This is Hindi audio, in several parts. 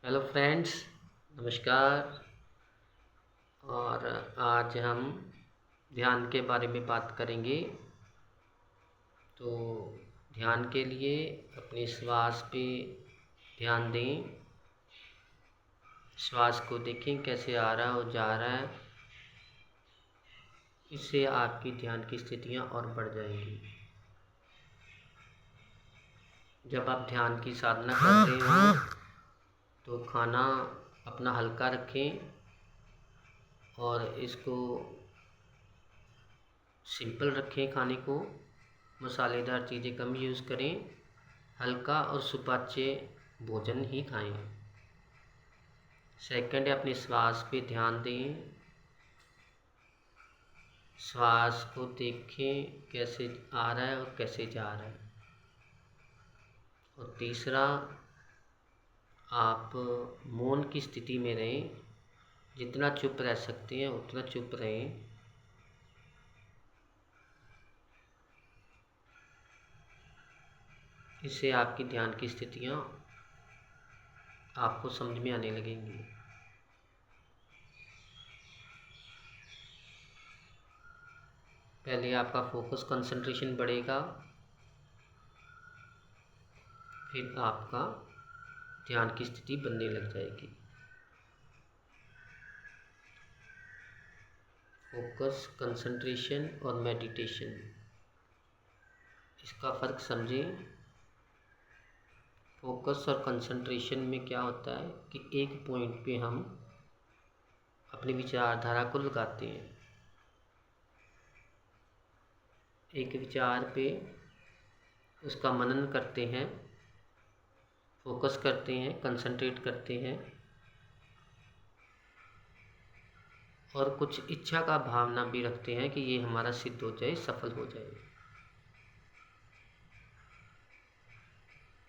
हेलो फ्रेंड्स, नमस्कार। और आज हम ध्यान के बारे में बात करेंगे। तो ध्यान के लिए अपने श्वास पे ध्यान दें। श्वास को देखें कैसे आ रहा है और जा रहा है। इससे आपकी ध्यान की स्थितियाँ और बढ़ जाएंगी। जब आप ध्यान की साधना कर रहे हो तो खाना अपना हल्का रखें और इसको सिंपल रखें। खाने को मसालेदार चीज़ें कम यूज़ करें। हल्का और सुपाच्य भोजन ही खाएं। सेकंड, अपने श्वास पे ध्यान दें। श्वास को देखें कैसे आ रहा है और कैसे जा रहा है। और तीसरा, आप मौन की स्थिति में रहें। जितना चुप रह सकते हैं उतना चुप रहें। इससे आपकी ध्यान की स्थितियाँ आपको समझ में आने लगेंगी। पहले आपका फोकस कंसंट्रेशन बढ़ेगा, फिर आपका ध्यान की स्थिति बनने लग जाएगी। फोकस, कंसंट्रेशन और मेडिटेशन, इसका फ़र्क समझें। फोकस और कंसंट्रेशन में क्या होता है कि एक पॉइंट पे हम अपनी विचारधारा को लगाते हैं। एक विचार पे उसका मनन करते हैं, फोकस करते हैं, कंसंट्रेट करते हैं और कुछ इच्छा का भावना भी रखते हैं कि ये हमारा सिद्ध हो जाए, सफल हो जाए।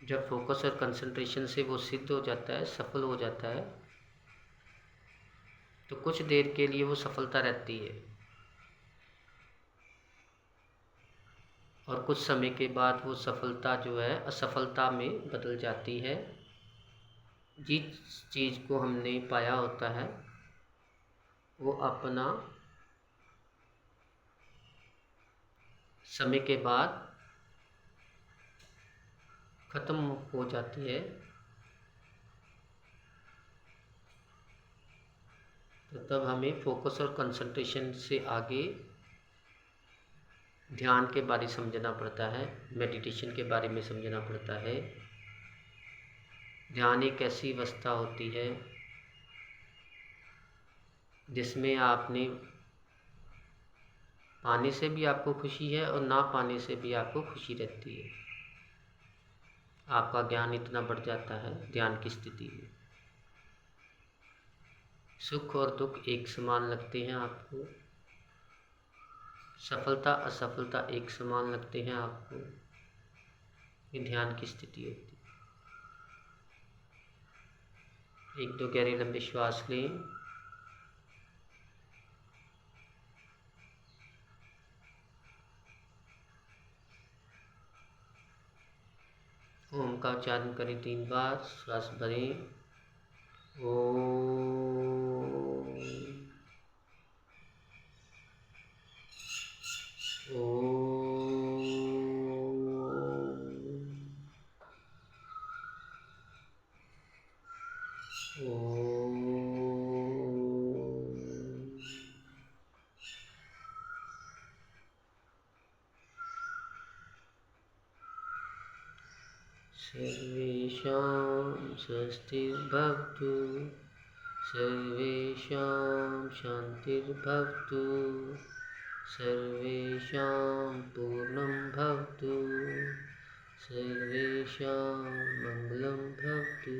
जब फोकस और कंसंट्रेशन से वो सिद्ध हो जाता है, सफल हो जाता है, तो कुछ देर के लिए वो सफलता रहती है और कुछ समय के बाद वो सफलता जो है असफलता में बदल जाती है। जिस चीज़ को हमने पाया होता है वो अपना समय के बाद ख़त्म हो जाती है। तो तब हमें फोकस और कंसंट्रेशन से आगे ध्यान के बारे समझना पड़ता है, मेडिटेशन के बारे में समझना पड़ता है। ध्यान एक ऐसी अवस्था होती है जिसमें आपने पाने से भी आपको खुशी है और ना पाने से भी आपको खुशी रहती है। आपका ज्ञान इतना बढ़ जाता है ध्यान की स्थिति में। सुख और दुख एक समान लगते हैं आपको, सफलता असफलता एक समान लगते हैं आपको। ये ध्यान की स्थिति होती है। एक दो गहरे लंबे श्वास लें। ओम का उच्चारण करें 3 बार। श्वास भरें। ओम। सर्वेषां स्वस्तिर्भवतु, सर्वेषां शान्तिर्भवतु, सर्वेषां पूर्णं भवतु, सर्वेषां मङ्गलं भवतु।